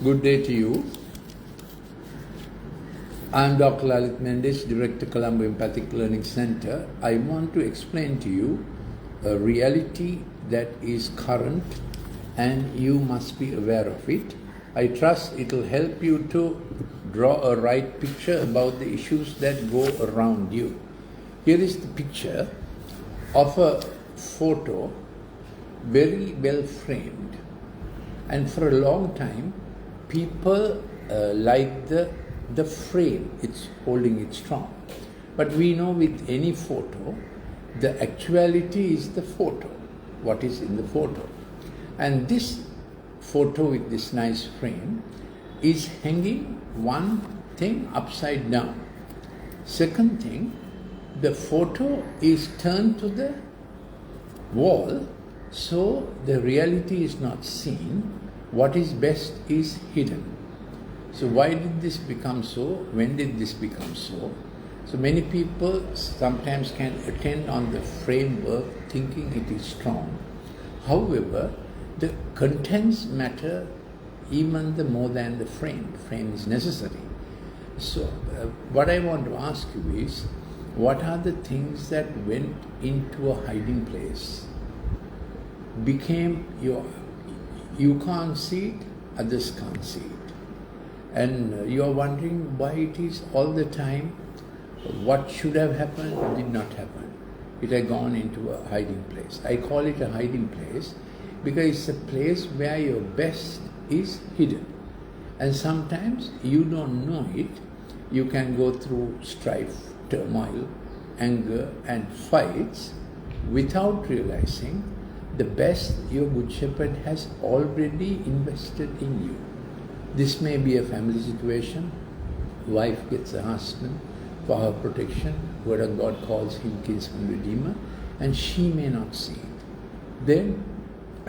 Good day to you. I'm Dr. Lalith Mendis, Director, Colombo Empathic Learning Center. I want to explain to you a reality that is current and you must be aware of it. I trust it will help you to draw a right picture about the issues that go around you. Here is the picture of a photo, very well framed, and for a long time people like the frame it's holding it strong. But we know with any photo, the actuality is the photo, what is in the photo. And this photo with this nice frame is hanging one thing upside down. Second thing, the photo is turned to the wall, so the reality is not seen. What is best is hidden. So why did this become so? When did this become so? So many people sometimes can attend on the framework thinking it is strong. However, the contents matter even the more than the frame. The frame is necessary. So what I want to ask you is, what are the things that went into a hiding place, became you can't see it, others can't see it. And you are wondering why it is all the time, what should have happened did not happen. It had gone into a hiding place. I call it a hiding place because it's a place where your best is hidden. And sometimes you don't know it. You can go through strife, turmoil, anger and fights without realizing the best your Good Shepherd has already invested in you. This may be a family situation. Wife gets a husband for her protection. Word of God calls him kinsman redeemer, and she may not see it. Then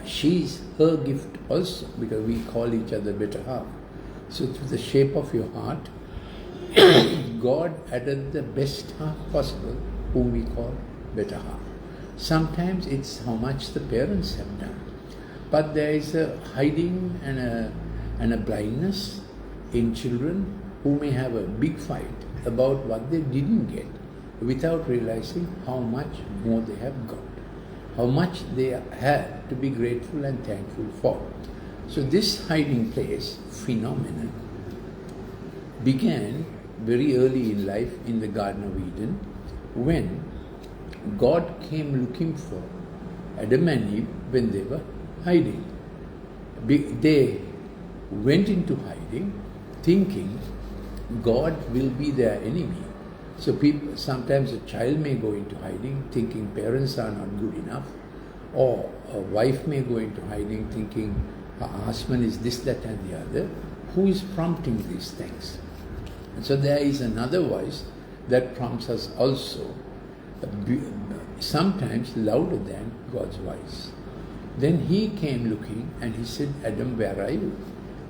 she's her gift also, because we call each other better half. So to the shape of your heart, God added the best half possible, whom we call better half. Sometimes it's how much the parents have done. But there is a hiding and a blindness in children who may have a big fight about what they didn't get without realizing how much more they have got, how much they had to be grateful and thankful for. So this hiding place phenomenon began very early in life in the Garden of Eden, when God came looking for Adam and Eve when they were hiding. They went into hiding thinking God will be their enemy. So people, sometimes a child may go into hiding thinking parents are not good enough, or a wife may go into hiding thinking her husband is this, that and the other. Who is prompting these things? And so there is another voice that prompts us also, sometimes louder than God's voice. Then he came looking and he said, Adam, where are you?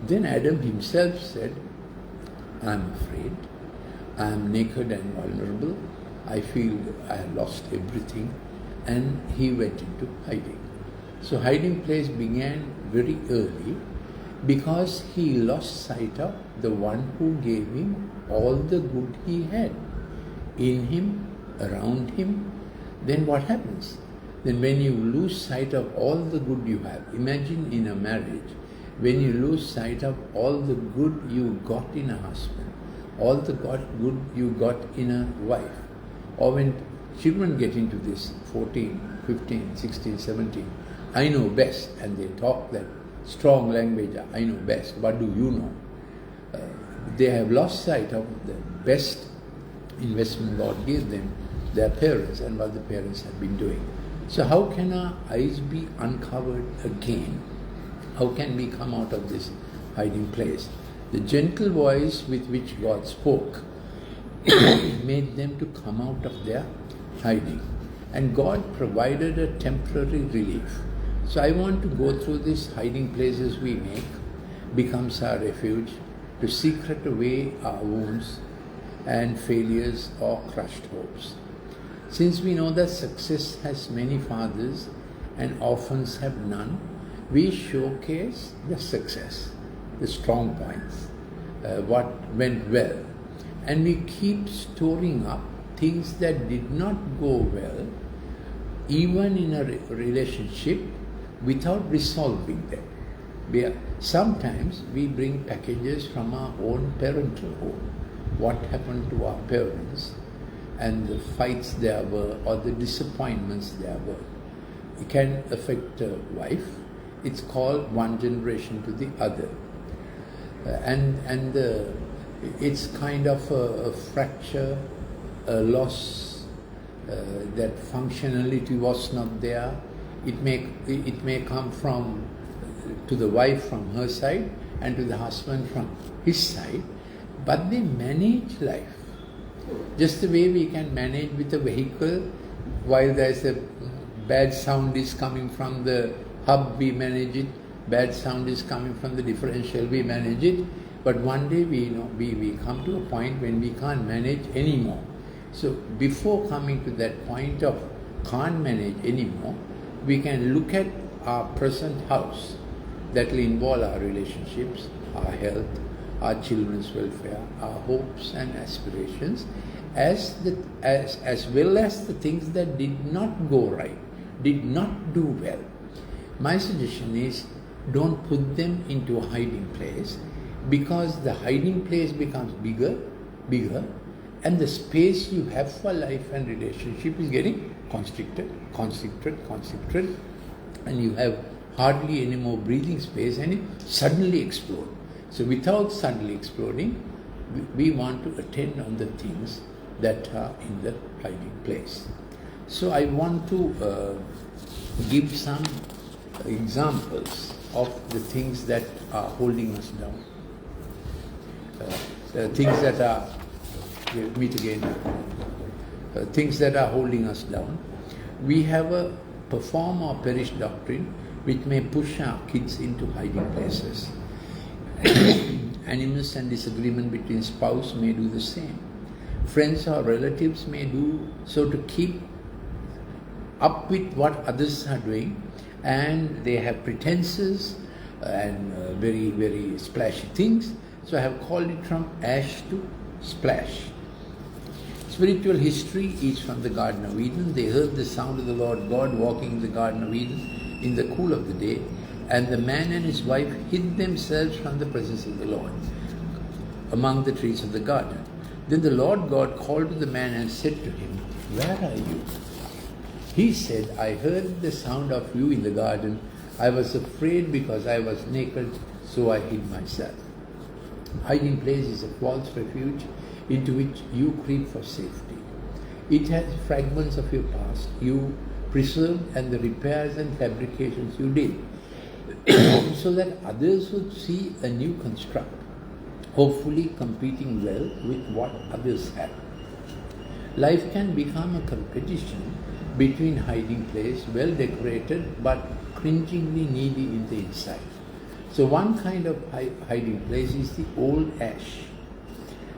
Then Adam himself said, I am afraid, I am naked and vulnerable, I feel I have lost everything, and he went into hiding. So hiding place began very early because he lost sight of the one who gave him all the good he had in him, around him. Then what happens? Then when you lose sight of all the good you have, imagine in a marriage, when you lose sight of all the good you got in a husband, all the good you got in a wife, or when children get into this 14, 15, 16, 17, I know best, and they talk that strong language, I know best, what do you know? They have lost sight of the best investment God gave them, their parents, and what the parents have been doing. So how can our eyes be uncovered again? How can we come out of this hiding place? The gentle voice with which God spoke made them to come out of their hiding. And God provided a temporary relief. So I want to go through these hiding places we make, becomes our refuge, to secret away our wounds and failures or crushed hopes. Since we know that success has many fathers and orphans have none, we showcase the success. the strong points, what went well, and we keep storing up things that did not go well, even in a relationship, without resolving them. Sometimes we bring packages from our own parental home. What happened to our parents and the fights there were, or the disappointments there were. It can affect a wife. It's called one generation to the other. It's kind of a fracture, a loss, that functionality was not there. It may come from to the wife from her side and to the husband from his side, but they manage life just the way we can manage with a vehicle. While there's a bad sound is coming from the hub, we manage it. Bad sound is coming from the differential, we manage it. But one day we come to a point when we can't manage anymore. So before coming to that point of can't manage anymore, we can look at our present house. That will involve our relationships, our health, our children's welfare, our hopes and aspirations, as well as the things that did not go right, did not do well. My suggestion is, don't put them into a hiding place, because the hiding place becomes bigger, and the space you have for life and relationship is getting constricted, and you have hardly any more breathing space, and it suddenly explode. So without suddenly exploding, we want to attend on the things that are in the hiding place. So I want to give some examples of the things that are holding us down. Things that are, things that are holding us down. We have a perform or perish doctrine which may push our kids into hiding places. Animus and disagreement between spouse may do the same. Friends or relatives may do so to keep up with what others are doing, and they have pretenses and very, very splashy things. So I have called it from ash to splash. Spiritual history is from the Garden of Eden. They heard the sound of the Lord God walking in the Garden of Eden in the cool of the day, and the man and his wife hid themselves from the presence of the Lord among the trees of the garden. Then the Lord God called to the man and said to him, "Where are you?" He said, "I heard the sound of you in the garden. I was afraid because I was naked, so I hid myself." Hiding place is a false refuge into which you creep for safety. It has fragments of your past you preserved and the repairs and fabrications you did, so that others would see a new construct, hopefully competing well with what others have. Life can become a competition between hiding place, well decorated but cringingly needy in the inside. So one kind of hiding place is the old ash,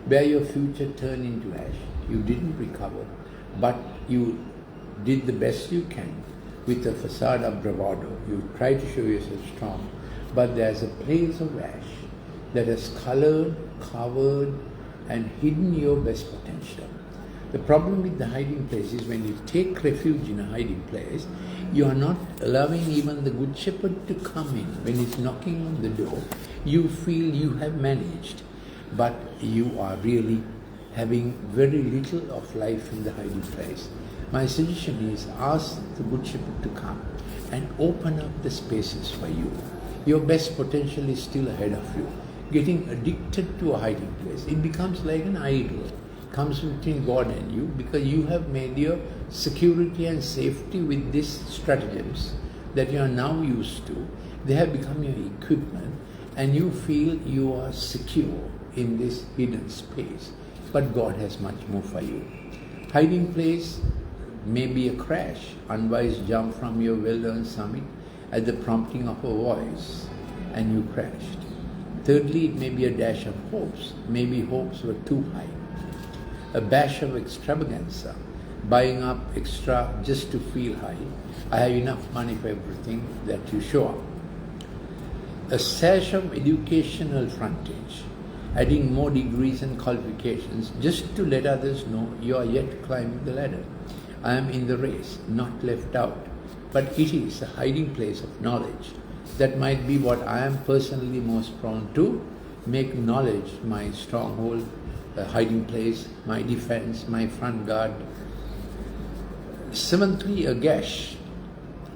where your future turned into ash. You didn't recover, but you did the best you can with a facade of bravado. You try to show yourself strong, but there's a place of ash that has colored, covered, and hidden your best potential. The problem with the hiding place is when you take refuge in a hiding place, you are not allowing even the good shepherd to come in. When he's knocking on the door, you feel you have managed, but you are really having very little of life in the hiding place. My suggestion is, ask the good shepherd to come and open up the spaces for you. Your best potential is still ahead of you. Getting addicted to a hiding place, it becomes like an idol. Comes between God and you, because you have made your security and safety with these stratagems that you are now used to. They have become your equipment, and you feel you are secure in this hidden space. But God has much more for you. Hiding place may be a crash, unwise jump from your well-earned summit at the prompting of a voice, and you crashed. Thirdly, it may be a dash of hopes. Maybe hopes were too high. A bash of extravaganza, buying up extra just to feel high. I have enough money for everything that you show up. a sash of educational frontage, adding more degrees and qualifications just to let others know you are yet climbing the ladder. I am in the race, not left out, but it is a hiding place of knowledge. That might be what I am personally most prone to, make knowledge my stronghold, a hiding place, my defense, my front guard. Seventhly, a gash,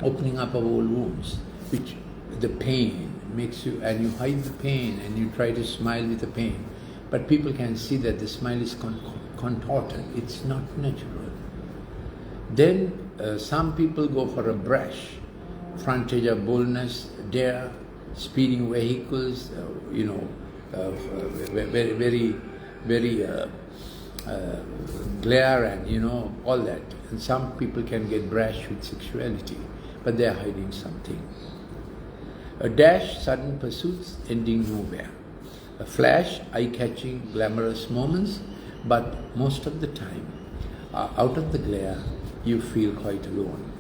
opening up of old wounds, which the pain makes you, and you hide the pain and you try to smile with the pain. But people can see that the smile is contorted, it's not natural. Then some people go for a brash, frontage of boldness, dare, speeding vehicles, very glare and all that. And some people can get brash with sexuality, but they are hiding something. A dash, sudden pursuits ending nowhere. A flash, eye-catching, glamorous moments, but most of the time, out of the glare, you feel quite alone.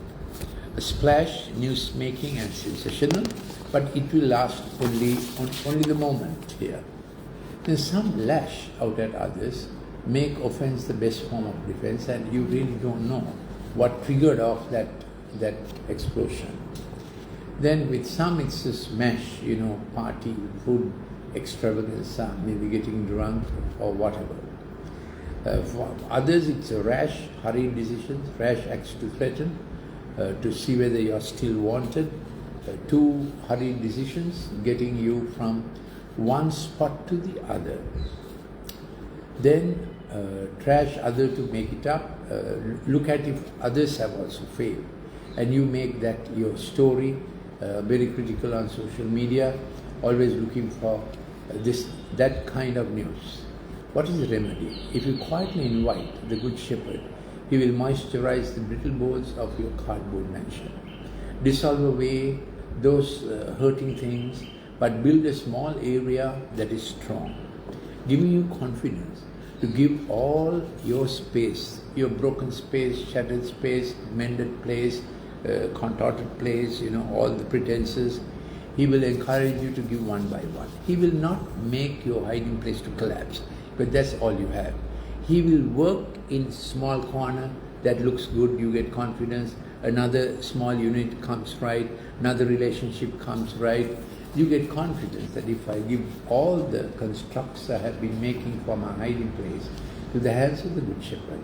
A splash, news-making and sensational, but it will last only the moment here. Then some lash out at others, make offense the best form of defense, and you really don't know what triggered off that explosion. Then with some it's a smash, party, food, extravaganza, maybe getting drunk or whatever. For others it's a rash, hurried decisions, rash acts to threaten, to see whether you are still wanted. Two hurried decisions getting you from one spot to the other. Then trash other to make it up, look at if others have also failed, and you make that your story, very critical on social media, always looking for that kind of news. What is the remedy? If you quietly invite the Good Shepherd, he will moisturize the brittle boards of your cardboard mansion, dissolve away those hurting things, but build a small area that is strong, giving you confidence to give all your space, your broken space, shattered space, mended place, contorted place, all the pretenses. He will encourage you to give one by one. He will not make your hiding place to collapse, but that's all you have. He will work in small corner that looks good, you get confidence, another small unit comes right, another relationship comes right. You get confidence that if I give all the constructs I have been making for my hiding place to the hands of the Good Shepherd,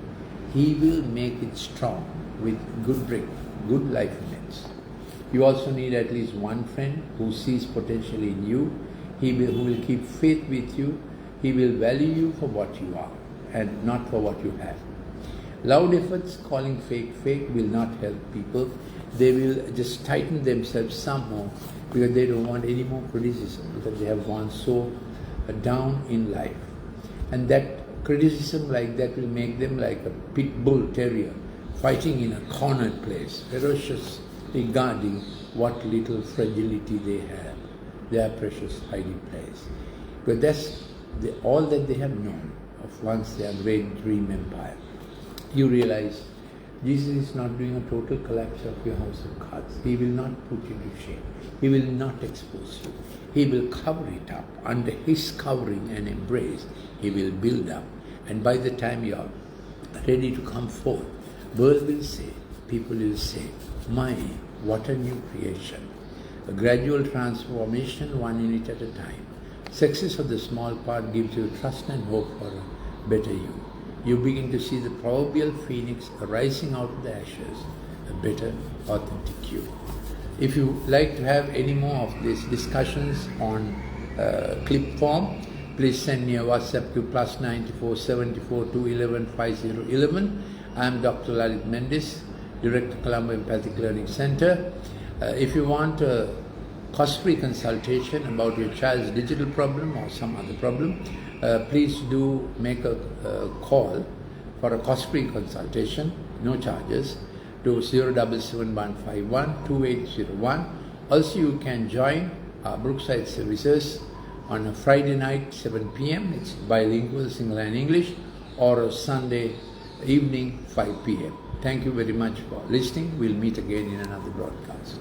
he will make it strong with good brick, good life events. You also need at least one friend who sees potential in you, who will keep faith with you. He will value you for what you are and not for what you have. Loud efforts calling fake will not help people. They will just tighten themselves somehow because they don't want any more criticism, because they have gone so down in life. And that criticism like that will make them like a pit bull terrier fighting in a cornered place, ferociously guarding what little fragility they have, their precious hiding place. But that's all that they have known of once their great dream empire. You realize Jesus is not doing a total collapse of your house of cards. He will not put you to shame. He will not expose you. He will cover it up. Under his covering and embrace, he will build up. And by the time you are ready to come forth, world will say, people will say, my, what a new creation. A gradual transformation, one unit at a time. Success of the small part gives you trust and hope for a better you. You begin to see the proverbial phoenix arising out of the ashes, a better, authentic you. If you like to have any more of these discussions on clip form, please send me a WhatsApp to +94 74 211 5011. I am Dr. Lalith Mendis, Director, Colombo Empathic Learning Center. If you want a cost-free consultation about your child's digital problem or some other problem, please do make a call for a cost-free consultation, no charges, to 077-151 2801. Also, you can join our Brookside services on a Friday night, 7 p.m. It's bilingual, single and English, or a Sunday evening, 5 p.m. Thank you very much for listening. We'll meet again in another broadcast.